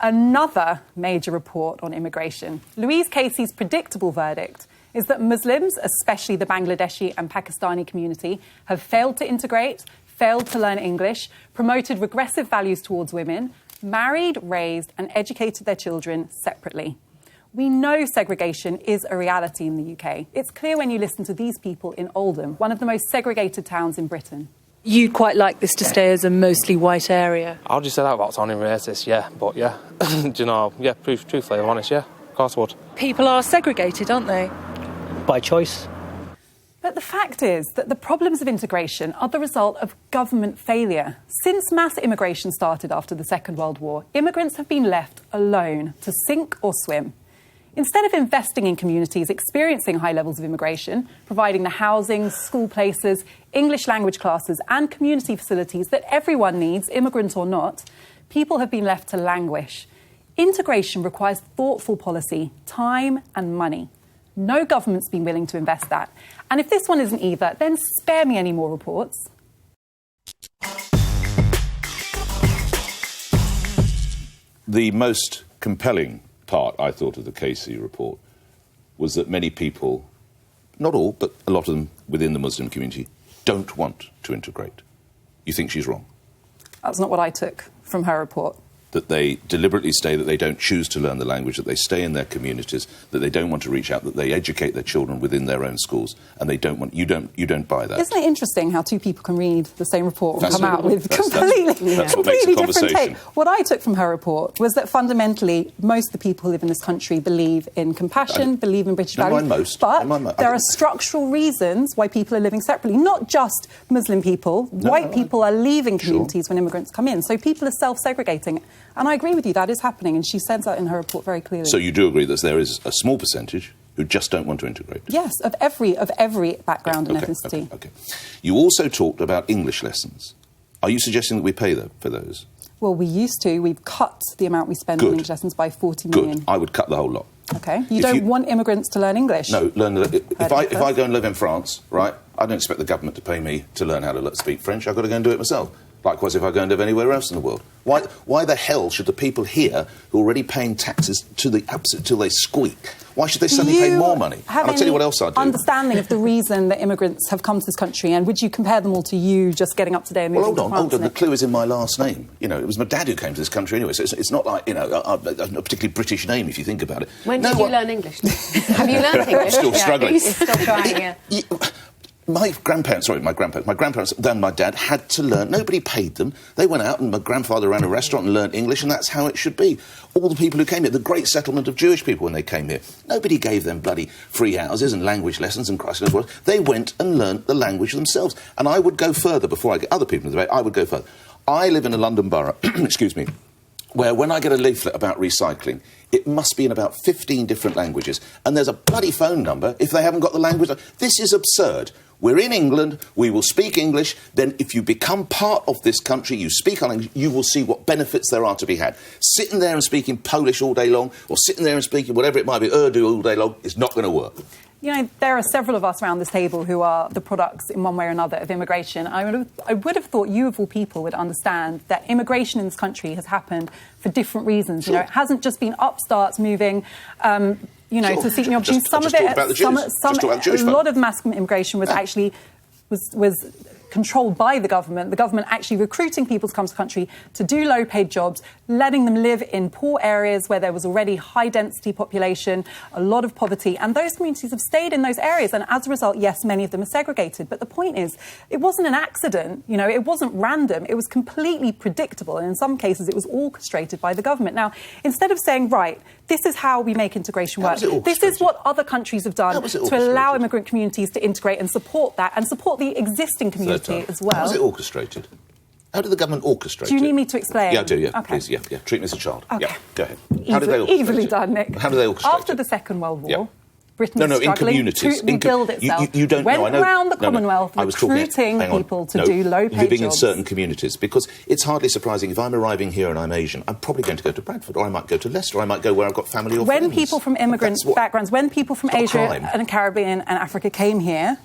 Another major report on immigration. Louise Casey's predictable verdict is that Muslims, especially the Bangladeshi and Pakistani community, have failed to integrate, failed to learn English, promoted regressive values towards women, married, raised and educated their children separately. We know segregation is a reality in the UK. It's clear when you listen to these people in Oldham, one of the most segregated towns in Britain. You'd quite like this to stay as a mostly white area? I'll just say that about sounding racist, yeah. But, yeah, do you know, yeah, truthfully, I'm honest, yeah. Of course I would. People are segregated, aren't they? By choice. But the fact is that the problems of integration are the result of government failure. Since mass immigration started after the Second World War, immigrants have been left alone to sink or swim. Instead of investing in communities experiencing high levels of immigration, providing the housing, school places, English language classes and community facilities that everyone needs, immigrant or not, people have been left to languish. Integration requires thoughtful policy, time and money. No government's been willing to invest that. And if this one isn't either, then spare me any more reports. The most compelling part, I thought, of the Casey report was that many people, not all, but a lot of them within the Muslim community, don't want to integrate. You think she's wrong? That's not what I took from her report. That they deliberately stay, that they don't choose to learn the language, that they stay in their communities, that they don't want to reach out, that they educate their children within their own schools, and they don't want. You don't buy that. Isn't it interesting how two people can read the same report and come out with completely different take? What I took from her report was that fundamentally most of the people who live in this country believe in compassion, believe in British values, but there are structural reasons why people are living separately. Not just Muslim people, white people are leaving communities when immigrants come in. So people are self-segregating. And I agree with you, that is happening, and she says that in her report very clearly. So you do agree that there is a small percentage who just don't want to integrate? Yes, of every background and ethnicity. Okay. You also talked about English lessons. Are you suggesting that we pay for those? Well, we used to. We've cut the amount we spend on English lessons by 40 million. Good. I would cut the whole lot. Okay. You don't want immigrants to learn English? No. If I go and live in France, right, I don't expect the government to pay me to learn how to speak French. I've got to go and do it myself. Likewise, if I go and live anywhere else in the world. Why the hell should the people here who are already paying taxes to the absolute till they squeak, why should they suddenly pay more money? And I'll tell you what else I do. Understanding of the reason that immigrants have come to this country, and would you compare them all to you just getting up today and moving to France? Hold on. The clue is in my last name. You know, it was my dad who came to this country anyway, so it's not like, you know, a particularly British name if you think about it. When did you learn English? Have you learned English? Still struggling. You're still trying, yeah. My grandparents, then my dad had to learn. Nobody paid them. They went out and my grandfather ran a restaurant and learned English, and that's how it should be. All the people who came here, the great settlement of Jewish people when they came here, nobody gave them bloody free houses and language lessons and Christ knows what. They went and learned the language themselves. And I would go further before I get other people in the debate. I would go further. I live in a London borough, excuse me, where when I get a leaflet about recycling, it must be in about 15 different languages. And there's a bloody phone number if they haven't got the language. This is absurd. We're in England, we will speak English, then if you become part of this country, you speak our language, you will see what benefits there are to be had. Sitting there and speaking Polish all day long, or sitting there and speaking whatever it might be, Urdu all day long, is not going to work. You know, there are several of us around this table who are the products, in one way or another, of immigration. I would have thought you, of all people, would understand that immigration in this country has happened for different reasons. Sure. You know, it hasn't just been upstarts moving... to seek new opportunities. A lot of mass immigration was actually was controlled by the government actually recruiting people to come to the country to do low-paid jobs, letting them live in poor areas where there was already high-density population, a lot of poverty, and those communities have stayed in those areas, and as a result, yes, many of them are segregated. But the point is, it wasn't an accident, you know, it wasn't random, it was completely predictable, and in some cases it was orchestrated by the government. Now, instead of saying, right, this is how we make integration work, this is what other countries have done to allow immigrant communities to integrate and support that, and support the existing community as well. How was it orchestrated? How did the government orchestrate it? Do you need me to explain? Yeah, I do, yeah. Okay. Please, yeah. Treat me as a child. Okay. Yeah, go ahead. How did they orchestrate Easily done, Nick. How did they orchestrate After the Second World War, Britain was struggling to rebuild itself. You don't went know. I know. around the Commonwealth recruiting people to do low-paid jobs. Living in certain communities, because it's hardly surprising if I'm arriving here and I'm Asian, I'm probably going to go to Bradford, or I might go to Leicester, or I might go where I've got family or friends. When people from immigrant backgrounds, when people from Asia and the Caribbean and Africa came here,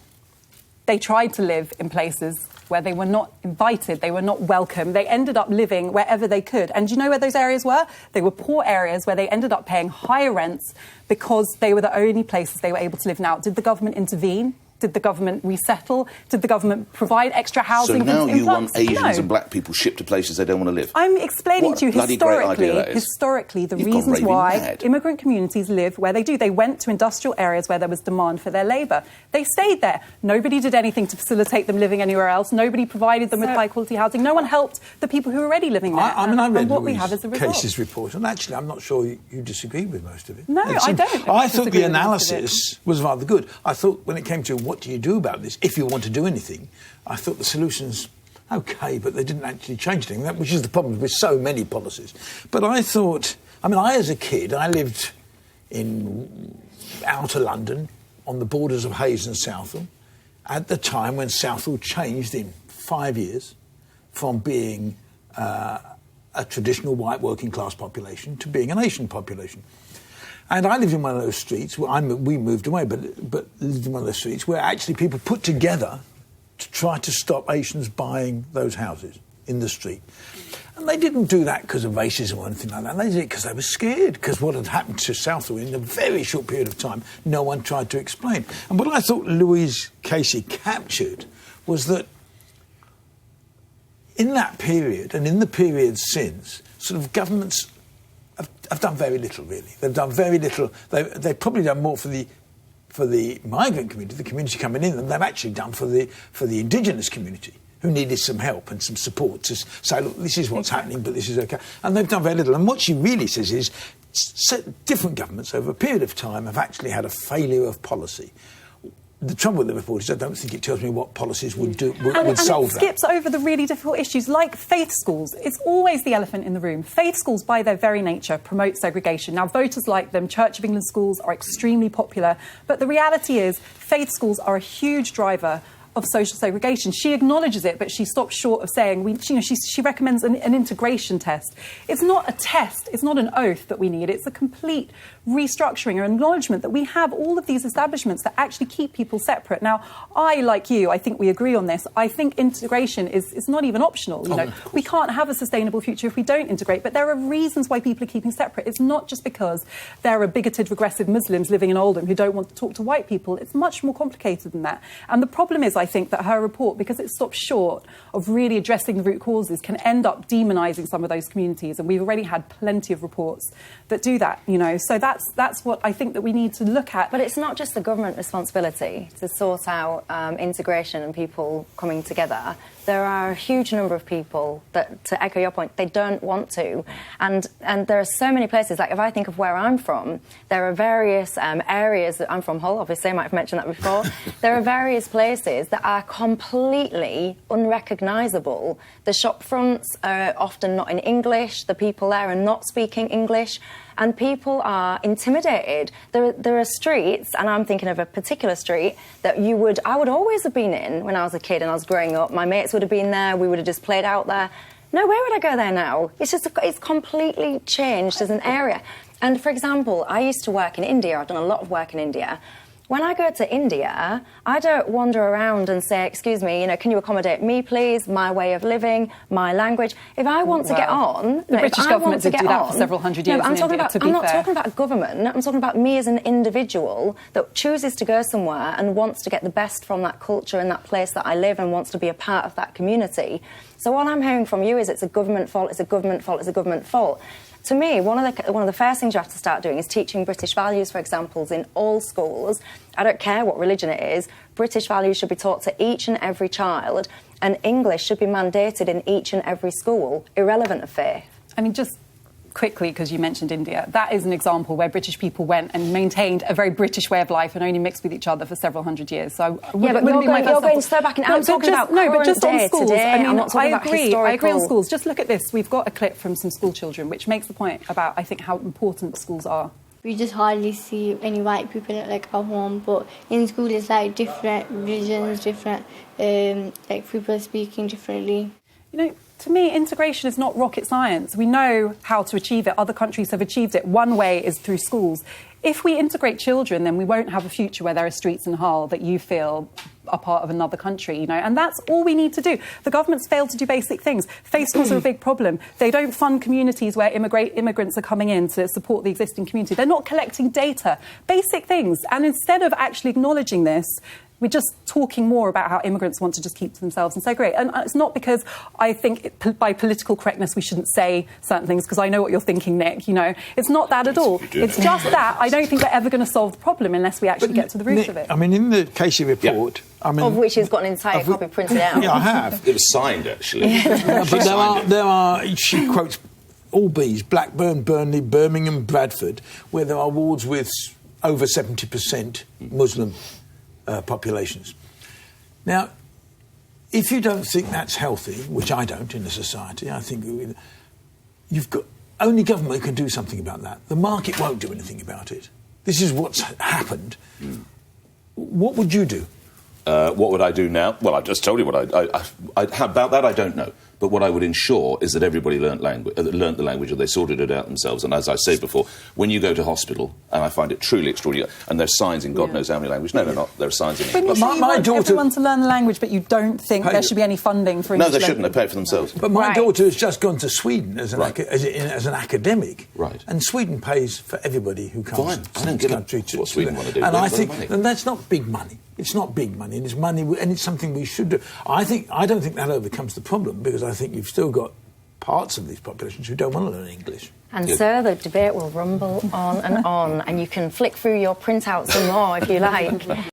they tried to live in places where they were not invited, they were not welcome. They ended up living wherever they could. And do you know where those areas were? They were poor areas where they ended up paying higher rents because they were the only places they were able to live. Now, did the government intervene? Did the government resettle? Did the government provide extra housing? So now you want Asians No. and black people shipped to places they don't want to live? I'm explaining What to you a bloody great idea that is. historically, the You've gone reasons raving why mad. immigrant communities live where they do. They went to industrial areas where there was demand for their labour. They stayed there. Nobody did anything to facilitate them living anywhere else. Nobody provided them with high-quality housing. No one helped the people who were already living there. I mean, I read and what we Louise have as a result. Casey's report, and actually, I'm not sure you disagree with most of it. No, I don't I thought disagree the with most of it. analysis was rather good. I thought when it came to what do you do about this, if you want to do anything, I thought the solutions okay, but they didn't actually change anything, which is the problem with so many policies. But I thought, I as a kid, I lived in outer London, on the borders of Hayes and Southall, at the time when Southall changed in 5 years from being a traditional white working class population to being an Asian population. And I lived in one of those streets, we moved away, but lived in one of those streets where actually people put together to try to stop Asians buying those houses in the street. And they didn't do that because of racism or anything like that. They did it because they were scared, because what had happened to Southall in a very short period of time, no one tried to explain. And what I thought Louise Casey captured was that in that period, and in the period since, sort of governments have done very little, really. They've done very little. They've probably done more for the migrant community, the community coming in, than they've actually done for the indigenous community, who needed some help and some support to say, look, this is what's happening, but this is okay. And they've done very little. And what she really says is different governments over a period of time have actually had a failure of policy. The trouble with the report is I don't think it tells me what policies would solve it that. skips over the really difficult issues like faith schools. It's always the elephant in the room. Faith schools, by their very nature, promote segregation. Now, voters like them. Church of England schools are extremely popular. But the reality is faith schools are a huge driver of social segregation. She acknowledges it, but she stops short of saying, she recommends an integration test. It's not a test, it's not an oath that we need, it's a complete restructuring or acknowledgement that we have all of these establishments that actually keep people separate. Now, like you, I think we agree on this. I think integration is not even optional. We can't have a sustainable future if we don't integrate, but there are reasons why people are keeping separate. It's not just because there are bigoted, regressive Muslims living in Oldham who don't want to talk to white people. It's much more complicated than that. And the problem is, I think, that her report, because it stops short of really addressing the root causes, can end up demonising some of those communities. And we've already had plenty of reports that do that, So that's what I think that we need to look at. But it's not just the government responsibility to sort out integration and people coming together. There are a huge number of people that, to echo your point, they don't want to. And there are so many places, like if I think of where I'm from, there are various areas that I'm from, Hull, obviously, I might have mentioned that before. There are various places that are completely unrecognisable. The shop fronts are often not in English, the people there are not speaking English, and people are intimidated. There are streets, and I'm thinking of a particular street that I would always have been in when I was a kid and I was growing up. My mates would have been there, we would have just played out there. No, where would I go there now? It's completely changed as an area. And for example, I used to work in India, I've done a lot of work in India. When I go to India, I don't wander around and say, excuse me, can you accommodate me, please, my way of living, my language? If I want to get on... The British government did do that for several hundred years I'm in India, to be I'm not fair. talking about government, I'm talking about me as an individual that chooses to go somewhere and wants to get the best from that culture and that place that I live and wants to be a part of that community. So what I'm hearing from you is it's a government fault, it's a government fault, it's a government fault. To me, one of the first things you have to start doing is teaching British values, for example, in all schools. I don't care what religion it is. British values should be taught to each and every child, and English should be mandated in each and every school, irrelevant of faith. I mean, just quickly, because you mentioned India, that is an example where British people went and maintained a very British way of life and only mixed with each other for several hundred years. So you're going so back in. I'm talking about just on schools. Today. I mean, I'm not talking about historical. I agree on schools. Just look at this. We've got a clip from some school children, which makes the point about, I think, how important schools are. We just hardly see any white people at our home, but in school it's different religions, different people speaking differently. To me, integration is not rocket science. We know how to achieve it. Other countries have achieved it. One way is through schools. If we integrate children, then we won't have a future where there are streets in Hull that you feel are part of another country, and that's all we need to do. The government's failed to do basic things. Face laws are a big problem. They don't fund communities where immigrants are coming in to support the existing community. They're not collecting data. Basic things. And instead of actually acknowledging this, we're just talking more about how immigrants want to just keep to themselves and say, great. And it's not because I think by political correctness we shouldn't say certain things, because I know what you're thinking, Nick. It's not that at all. It's just that I don't think we're ever going to solve the problem unless we actually get to the root Nick, of it. I mean, in the Casey report... of which he's got an entire copy printed out. Yeah, I have. It was signed, actually. But there are, she quotes all Bs, Blackburn, Burnley, Birmingham, Bradford, where there are wards with over 70% Muslim populations. Now, if you don't think that's healthy, which I don't in a society, I think you've got only government can do something about that. The market won't do anything about it. This is what's happened. What would you do? What would I do now? Well, I've just told you what how about that, I don't know. But what I would ensure is that everybody learnt the language, or they sorted it out themselves. And as I said before, when you go to hospital, and I find it truly extraordinary, and there's signs in God knows how many languages. No, they're not. There are signs in English. But my daughter... everyone to learn the language, but you don't think there should be any funding for English? No, they shouldn't. They pay it for themselves. But my daughter has just gone to Sweden as an academic. Right. And Sweden pays for everybody who comes to this country. What Sweden want to do. And I think that's not big money. It's not big money, and it's money, and it's something we should do. I don't think that overcomes the problem, because I think you've still got parts of these populations who don't want to learn English. And so the debate will rumble on, and you can flick through your printouts some more if you like.